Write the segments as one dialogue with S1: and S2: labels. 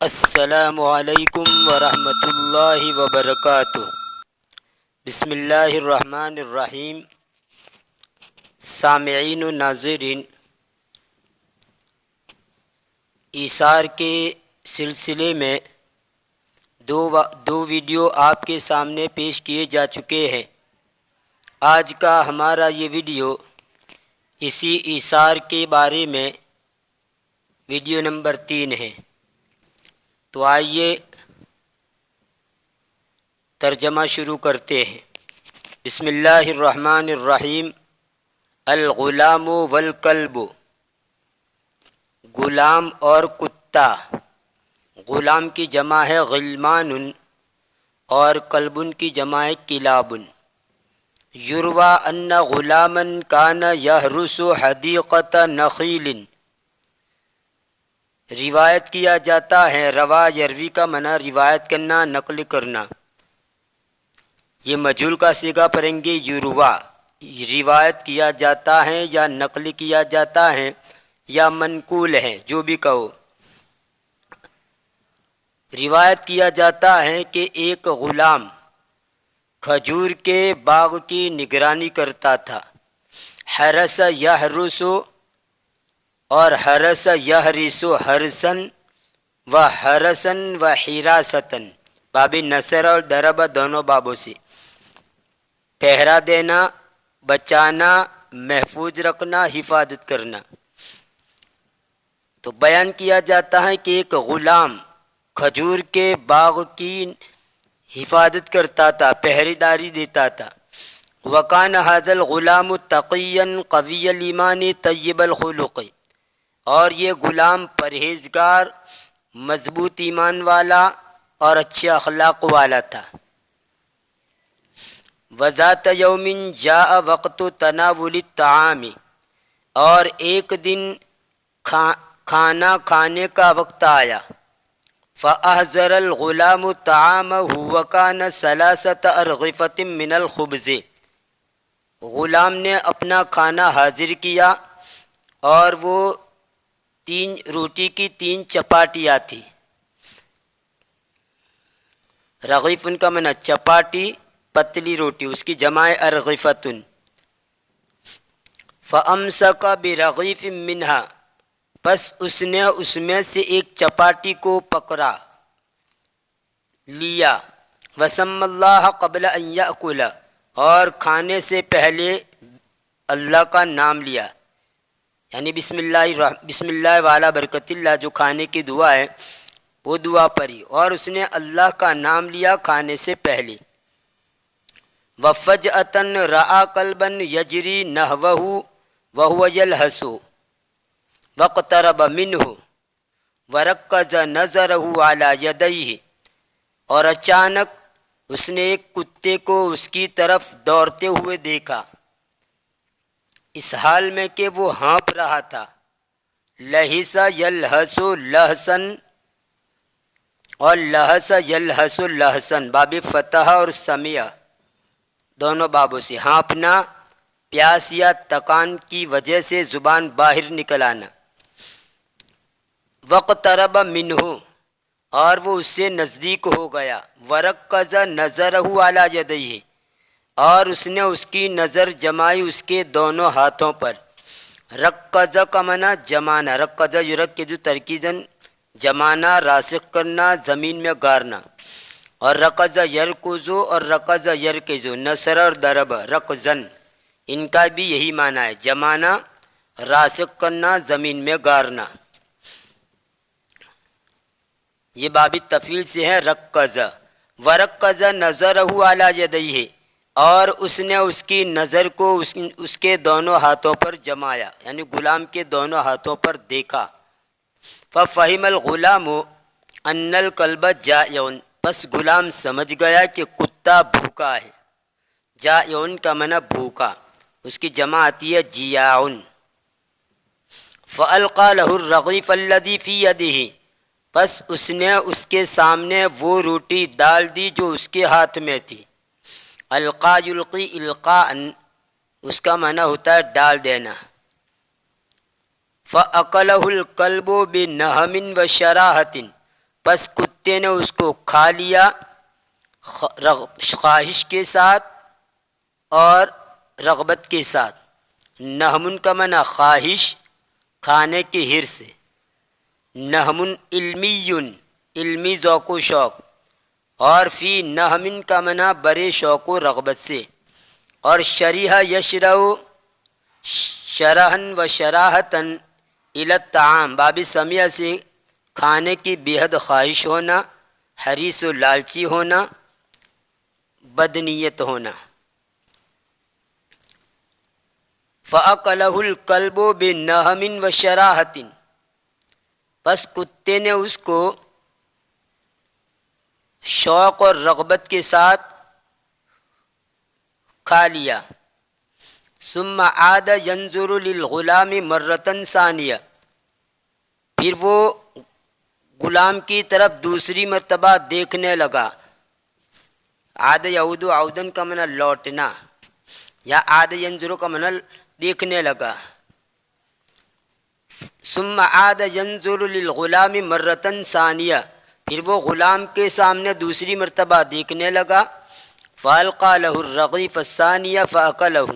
S1: السلام علیکم ورحمۃ اللہ وبرکاتہ۔ بسم اللہ الرحمن الرحیم۔ سامعین و ناظرین، ایثار کے سلسلے میں دو ویڈیو آپ کے سامنے پیش کیے جا چکے ہیں۔ آج کا ہمارا یہ ویڈیو اسی ایثار کے بارے میں ویڈیو نمبر 3 ہے۔ تو آئیے ترجمہ شروع کرتے ہیں۔ بسم اللہ الرحمن الرحیم۔ الغلام والکلب، غلام اور کتا۔ غلام کی جمع ہے غلمان اور کلبن کی جمع ہے کلاب۔ یروى ان غلاما کان یحرس حدیقۃ نخیل۔ روایت کیا جاتا ہے، روا یروی کا معنی روایت کرنا، نقل کرنا۔ یہ مجہول کا صیغہ پڑھیں گے یروى، روایت کیا جاتا ہے یا نقل کیا جاتا ہے یا منقول ہے، جو بھی کہو۔ روایت کیا جاتا ہے کہ ایک غلام کھجور کے باغ کی نگرانی کرتا تھا۔ حرس یحرس اور حرس یحرس حرسن و حرسن و حراستن، باب نصر اور ضرب دونوں بابوں سے۔ پہرا دینا، بچانا، محفوظ رکھنا، حفاظت کرنا۔ تو بیان کیا جاتا ہے کہ ایک غلام کھجور کے باغ کی حفاظت کرتا تھا، پہرے داری دیتا تھا۔ وکان ھذا الغلام تقیا قوی الایمان طیب الخلق، اور یہ غلام پرہیزگار، مضبوط ایمان والا اور اچھے اخلاق والا تھا۔ وذات یوم جاء وقت تناول الطعام، اور ایک دن کھانا کھانے کا وقت آیا۔ فأحضر الغلام طعامه وكان 3 أرغفة من الخبز، غلام نے اپنا کھانا حاضر کیا اور وہ 3 روٹی کی 3 چپاٹیاں تھی۔ رغیف ان کا معنی چپاٹی، پتلی روٹی، اس کی جمع ارغفتن۔ فأمسک برغیف منہا، بس اس نے اس میں سے ایک چپاٹی کو پکڑا لیا۔ وسم اللہ قبل ان یأکل، اور کھانے سے پہلے اللہ کا نام لیا، یعنی بسم اللہ والا برکت اللہ، جو کھانے کی دعا ہے وہ دعا پڑھی، اور اس نے اللہ کا نام لیا کھانے سے پہلے۔ وفجأة رأى کلبا یجری نحوہ وهو یلہث واقترب منہ ورکز نظرہ علی یدیہ، اور اچانک اس نے ایک کتے کو اس کی طرف دوڑتے ہوئے دیکھا، اس حال میں کہ وہ ہانپ رہا تھا۔ لہث یلہث لہثن اور لہث یلہث لہثن، باب فتح اور سمیع دونوں بابوں سے۔ ہانپنا، پیاس یا تکان کی وجہ سے زبان باہر نکل آنا۔ واقترب منہ، اور وہ اس سے نزدیک ہو گیا۔ ورکز نظرہ علی یدیہ، اور اس نے اس کی نظر جمائی اس کے دونوں ہاتھوں پر۔ رکز کا معنی جمانا، رکز یرکز ترکیزن، جمانا، راسخ کرنا، زمین میں گارنا۔ اور رکز یرکزو اور رکز یرکزو، نصر اور ضرب رکزن، ان کا بھی یہی معنی ہے، جمانا، راسخ کرنا، زمین میں گارنا۔ یہ باب تفعیل سے ہے رکز۔ ورکز نظرہ علی یدیہ، اور اس نے اس کی نظر کو اس کے دونوں ہاتھوں پر جمایا، یعنی غلام کے دونوں ہاتھوں پر دیکھا۔ ففہم الغلام ان الکلب جائع، بس غلام سمجھ گیا کہ کتا بھوکا ہے۔ جائع کا معنی بھوکا، اس کی جمع آتی ہے جیاع۔ فالقى له الرغیف الذی فی یدہ، بس اس نے اس کے سامنے وہ روٹی ڈال دی جو اس کے ہاتھ میں تھی۔ القا یلقی القاء، اس کا معنی ہوتا ہے ڈال دینا۔ فأکلہ الکلب بنہم وشراہۃ، پس کتے نے اس کو کھا لیا خواہش کے ساتھ اور رغبت کے ساتھ۔ نہمن کا معنی خواہش، کھانے کے حرص سے، نہمن علمی، علمی ذوق و شوق، اور فی نہمن کا معنی برے شوق و رغبت سے۔ اور شریح یشرع شرحن و شراحتن الی الطعام، باب سمیع سے کھانے کی بے حد خواہش ہونا، حریص و لالچی ہونا، بدنیت ہونا۔ فَأَكَلَهُ الْكَلْبُ بِنَهْمٍ وَشَرَاحَةٍ، پس کتے نے اس کو شوق اور رغبت کے ساتھ کھا لیا۔ ثم عاد ينظر للغلام مرة ثانية، پھر وہ غلام کی طرف دوسری مرتبہ دیکھنے لگا۔ عاد یعود عودن کا معنی لوٹنا، یا عاد ینظر کا معنی دیکھنے لگا۔ ثم عاد ينظر للغلام مرة ثانية، پھر وہ غلام کے سامنے دوسری مرتبہ دیکھنے لگا۔ فَأَلْقَى لَهُ الرَّغِيفَ الثَّانِيَةَ فَأَكَلَهُ،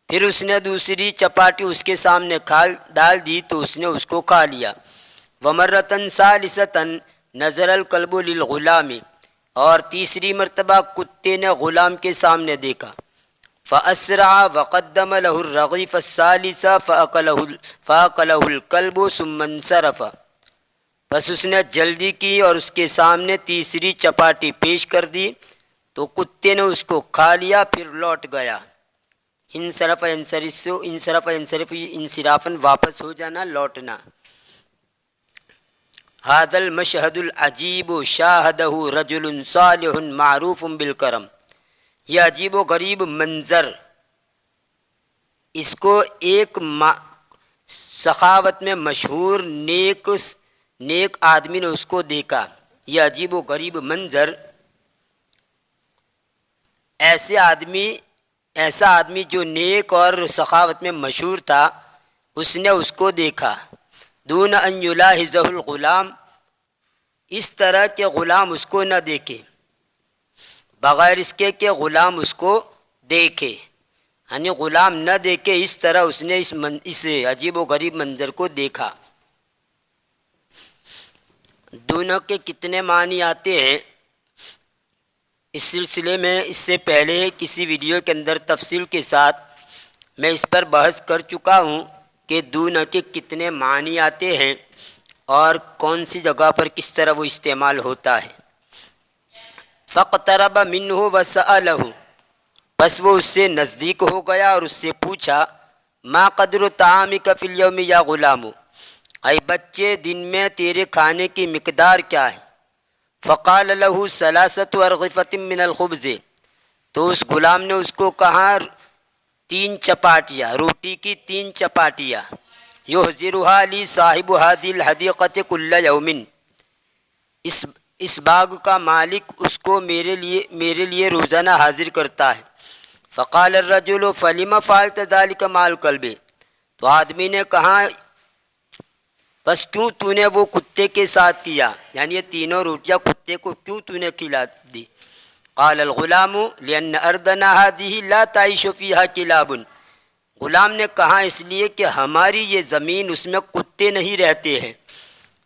S1: پھر اس نے دوسری چپاٹی اس کے سامنے ڈال دی تو اس نے اس کو کھا لیا۔ وَمَرَّةً ثَالِثَةً نَظَرَ الْكَلْبُ لِلْغُلَامِ، اور تیسری مرتبہ کتے نے غلام کے سامنے دیکھا۔ فَأَسْرَعَ وَقَدَّمَ لَهُ الرَّغِيفَ الثَّالِثَ فَأَكَلَهُ الْكَلْبُ ثُمَّ انصَرَفَ، بس اس نے جلدی کی اور اس کے سامنے تیسری چپاٹی پیش کر دی تو کتے نے اس کو کھا لیا، پھر لوٹ گیا۔ انصرف انصرافاً واپس ہو جانا، لوٹنا۔ هذا المشهد العجیب شاہدہ رجل صالح معروف بالکرم، یہ عجیب و غریب منظر، اس کو ایک سخاوت میں مشہور نیک آدمی نے اس کو دیکھا۔ یہ عجیب و غریب منظر ایسا آدمی جو نیک اور سخاوت میں مشہور تھا، اس نے اس کو دیکھا۔ دون ان یلاحظہ الغلام، اس طرح کہ غلام اس کو نہ دیکھے، بغیر اس کے کہ غلام اس کو دیکھے، یعنی غلام نہ دیکھے، اس طرح اس نے اس عجیب و غریب منظر کو دیکھا۔ دونوں کے کتنے معنی آتے ہیں، اس سلسلے میں اس سے پہلے کسی ویڈیو کے اندر تفصیل کے ساتھ میں اس پر بحث کر چکا ہوں کہ دونوں کے کتنے معنی آتے ہیں اور کون سی جگہ پر کس طرح وہ استعمال ہوتا ہے۔ فَاقْتَرَبَ مِنْهُ وَسَأَلَهُ، پس وہ اس سے نزدیک ہو گیا اور اس سے پوچھا، مَا قَدْرُ طَعَامِكَ فِي الْيَوْمِ يَا غُلَامُ، اے بچے دن میں تیرے کھانے کی مقدار کیا ہے؟ فَقَالَ لَهُ ثَلَاثَةُ أَرْغِفَةٍ مِّنَ الْخُبْزِ، تو اس غلام نے اس کو کہا 3 چپاٹیاں، روٹی کی 3 چپاٹیاں، يُحْضِرُهَا لِي صَاحِبُ هَذِهِ الْحَدِيقَةِ كُلَّ يَوْمٍ، اس باغ کا مالک اس کو میرے لیے روزانہ حاضر کرتا ہے۔ فقال الرجل فلم فعلت ذلك مع الكلب، تو آدمی نے کہا بس کیوں تو نے وہ کتے کے ساتھ کیا، یعنی یہ تینوں روٹیاں کتے کو کیوں تو نے کھلا دی؟ قال الغلام لأن أرضنا هذه لا تعيش فيها كلاب، غلام نے کہا اس لیے کہ ہماری یہ زمین اس میں کتے نہیں رہتے ہیں۔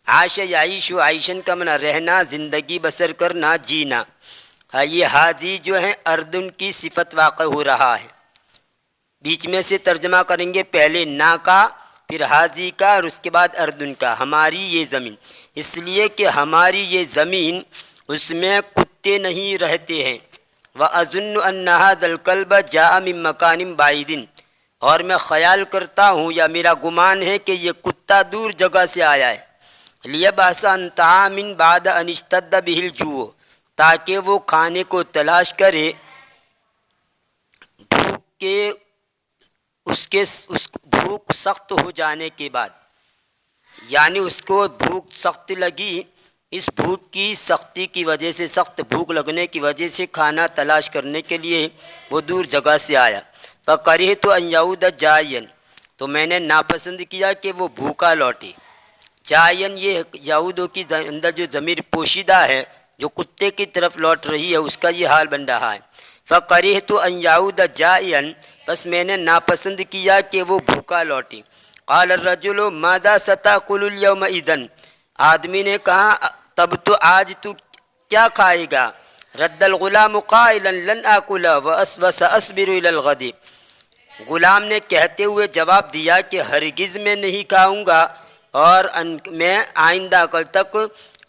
S1: عاش یعیش، عیشن کا معنی رہنا، زندگی بسر کرنا، جینا۔ یہ حاضی جو ہیں اردن کی صفت واقع ہو رہا ہے، بیچ میں سے ترجمہ کریں گے، پہلے نا کا، پھر حاضی کا، اور اس کے بعد اردن کا، ہماری یہ زمین، اس لیے کہ ہماری یہ زمین اس میں کتے نہیں رہتے ہیں۔ وَأَظُنُّ أَنَّ هَذَا الْكَلْبَ جَاءَ مِن مَّكَانٍ بَعِيدٍ، اور میں خیال کرتا ہوں یا میرا گمان ہے کہ یہ کتا دور جگہ سے آیا ہے۔ لِيَبْحَثَ عَن طَعَامٍ بَعْدَ أَنِ اشْتَدَّ بِهِ الْجُوعُ، تاکہ وہ کھانے کو تلاش کرے بھوک سخت ہو جانے کے بعد، یعنی اس کو بھوک سخت لگی، اس بھوک کی سختی کی وجہ سے، سخت بھوک لگنے کی وجہ سے کھانا تلاش کرنے کے لیے وہ دور جگہ سے آیا۔ فَكَرِهْتُ أَن يَعُودَ جَائِعًا، تو میں نے ناپسند کیا کہ وہ بھوکا لوٹے۔ جائن یہ یہودوں کی اندر جو ضمیر پوشیدہ ہے جو کتے کی طرف لوٹ رہی ہے اس کا یہ حال بن رہا ہے۔ فَقَرِحْتُ أَنْ يَعُودَ جَائِعًا، بس میں نے ناپسند کیا کہ وہ بھوکا لوٹی۔ قال الرجل ماذا ستأكل اليوم إذن، آدمی نے کہا تب تو آج تو کیا کھائے گا؟ رد الغلام قائلا لن آكل وسأصبر إلى الغد، غلام نے کہتے ہوئے جواب دیا کہ ہرگز میں نہیں کھاؤں گا اور میں آئندہ کل تک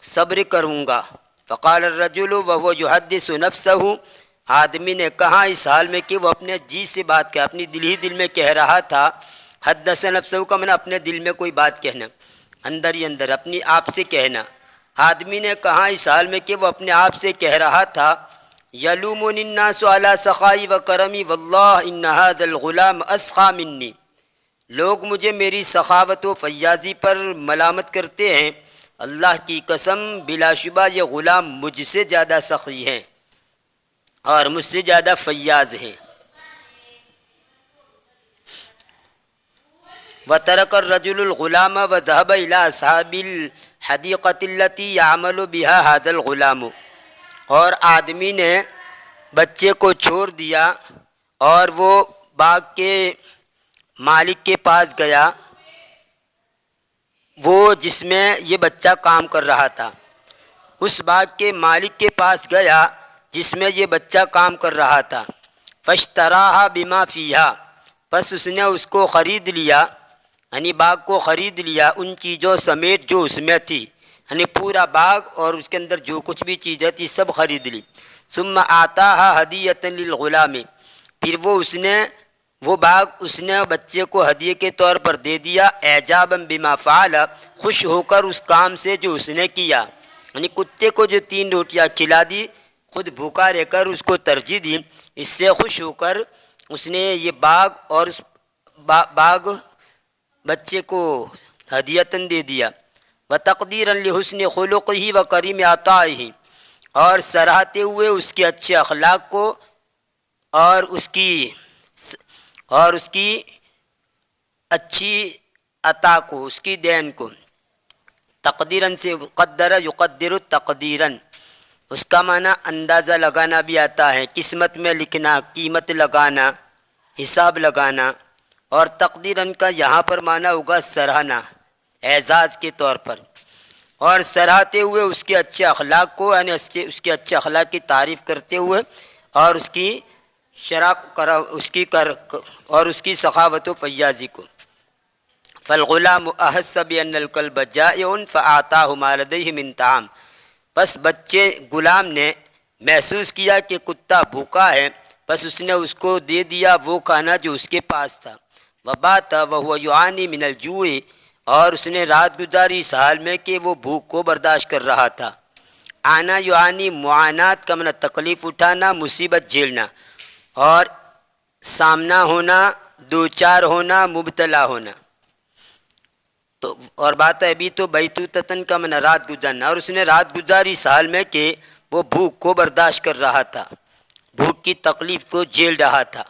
S1: صبر کروں گا۔ فقال الرجل وهو يحدث نفسه، آدمی نے کہا اس حال میں کہ وہ اپنے جی سے بات کہہ، اپنی دل ہی دل میں کہہ رہا تھا۔ حدث نفسه کا معنی اپنے دل میں کوئی بات کہنا، اندر ہی اندر اپنی آپ سے کہنا۔ آدمی نے کہا اس حال میں کہ وہ اپنے آپ سے کہہ رہا تھا یلومنی الناس علی سخائی و کرمی واللہ ان هذا الغلام اسخا منی، لوگ مجھے میری سخاوت و فیاضی پر ملامت کرتے ہیں، اللہ کی قسم بلا شبہ یہ غلام مجھ سے زیادہ سخی ہیں اور مجھ سے زیادہ فیاض ہیں۔ وترك الرجل الغلام وذهب الى اصحاب الحديقة التي يعمل بها هذا الغلام، اور آدمی نے بچے کو چھوڑ دیا اور وہ باغ کے مالک کے پاس گیا، وہ جس میں یہ بچہ کام کر رہا تھا، اس باغ کے مالک کے پاس گیا جس میں یہ بچہ کام کر رہا تھا۔ فاشتراها بما فيها، پس اس نے اس کو خرید لیا، یعنی باغ کو خرید لیا ان چیزوں سمیت جو اس میں تھی، یعنی پورا باغ اور اس کے اندر جو کچھ بھی چیزیں تھی سب خرید لی۔ ثم آتاها ہدیۃ للغلام، پھر وہ باغ اس نے بچے کو ہدیے کے طور پر دے دیا، اعجابا بما فعل، خوش ہو کر اس کام سے جو اس نے کیا، یعنی کتے کو جو 3 روٹیاں کھلا دی، خود بھوکا رہ کر اس کو ترجیح دی، اس سے خوش ہو کر اس نے یہ باغ اور اس باغ بچے کو ہدیتاً دے دیا۔ وتقدیرا لحسن خلقہ وکریم عطائہ، اور سراہتے ہوئے اس کے اچھے اخلاق کو اور اس کی اچھی عطا کو، اس کی دین کو۔ تقدیراً سے قدر یقدر تقدیراً، اس کا معنی اندازہ لگانا بھی آتا ہے، قسمت میں لکھنا، قیمت لگانا، حساب لگانا، اور تقدیراً کا یہاں پر معنی ہوگا سراہنا، اعزاز کے طور پر، اور سراہتے ہوئے اس کے اچھے اخلاق کو، یعنی اس کے اچھے اخلاق کی تعریف کرتے ہوئے اور اس کی سخاوت و فیاضی کو۔ فالغلام احس بان الکلب جائع فاعطاه ما لديه من طعام، پس غلام نے محسوس کیا کہ کتا بھوکا ہے، پس اس نے اس کو دے دیا وہ کھانا جو اس کے پاس تھا۔ وبات وهو يعاني من الجوع، اور اس نے رات گزاری اس حال میں کہ وہ بھوک کو برداشت کر رہا تھا۔ آنا یعنی معانات کا معنی تکلیف اٹھانا، مصیبت جھیلنا، اور سامنا ہونا، دوچار ہونا، مبتلا ہونا۔ تو اور بات ہے ابھی تو بیتوتتن کا معنی رات گزارنا، اور اس نے رات گزاری اس حال میں کہ وہ بھوک کو برداشت کر رہا تھا، بھوک کی تکلیف کو جھیل رہا تھا۔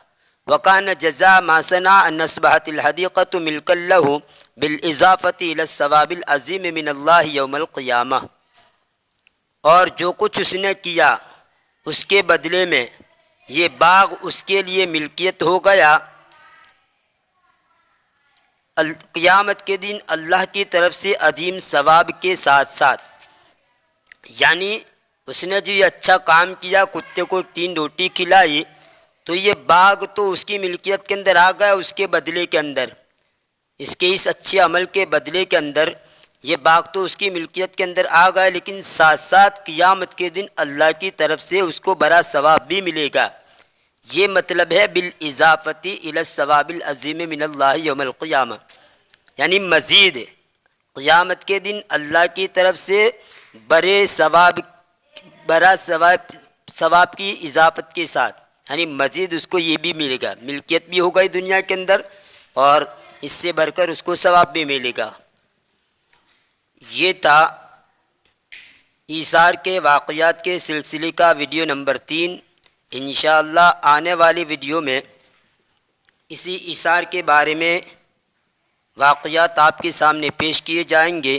S1: وَكَانَ جَزَاءَ مَا صَنَعَ أَنْ أَصْبَحَتِ الْحَدِيقَةُ مِلْكًا لَهُ بِالْإِضَافَةِ إِلَى الثَّوَابِ الْعَظِيمِ مِنَ اللَّهِ يَوْمَ الْقِيَامَةِ، اور جو کچھ اس نے کیا اس کے بدلے میں یہ باغ اس کے لیے ملکیت ہو گیا قیامت کے دن اللہ کی طرف سے عظیم ثواب کے ساتھ ساتھ۔ یعنی اس نے جو یہ اچھا کام کیا، کتے کو 3 روٹی کھلائی، تو یہ باغ تو اس کی ملکیت کے اندر آ گیا، اس کے بدلے کے اندر، اس کے اس اچھے عمل کے بدلے کے اندر یہ باغ تو اس کی ملکیت کے اندر آ گیا، لیکن ساتھ ساتھ قیامت کے دن اللہ کی طرف سے اس کو بڑا ثواب بھی ملے گا۔ یہ مطلب ہے بالاضافۃ الی الثواب العظیم من اللہ یوم القیامہ، یعنی مزید قیامت کے دن اللہ کی طرف سے بڑا ثواب کی اضافت کے ساتھ، یعنی مزید اس کو یہ بھی ملے گا، ملکیت بھی ہو گئی دنیا کے اندر اور اس سے بڑھ کر اس کو ثواب بھی ملے گا۔ یہ تھا ایثار کے واقعات کے سلسلے کا ویڈیو نمبر 3۔ انشاءاللہ آنے والی ویڈیو میں اسی ایثار کے بارے میں واقعات آپ کے سامنے پیش کیے جائیں گے۔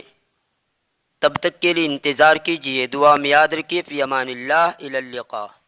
S1: تب تک کے لیے انتظار کیجیے، دعا میں یاد رکھیے، فی امان اللہ، الی اللقاء۔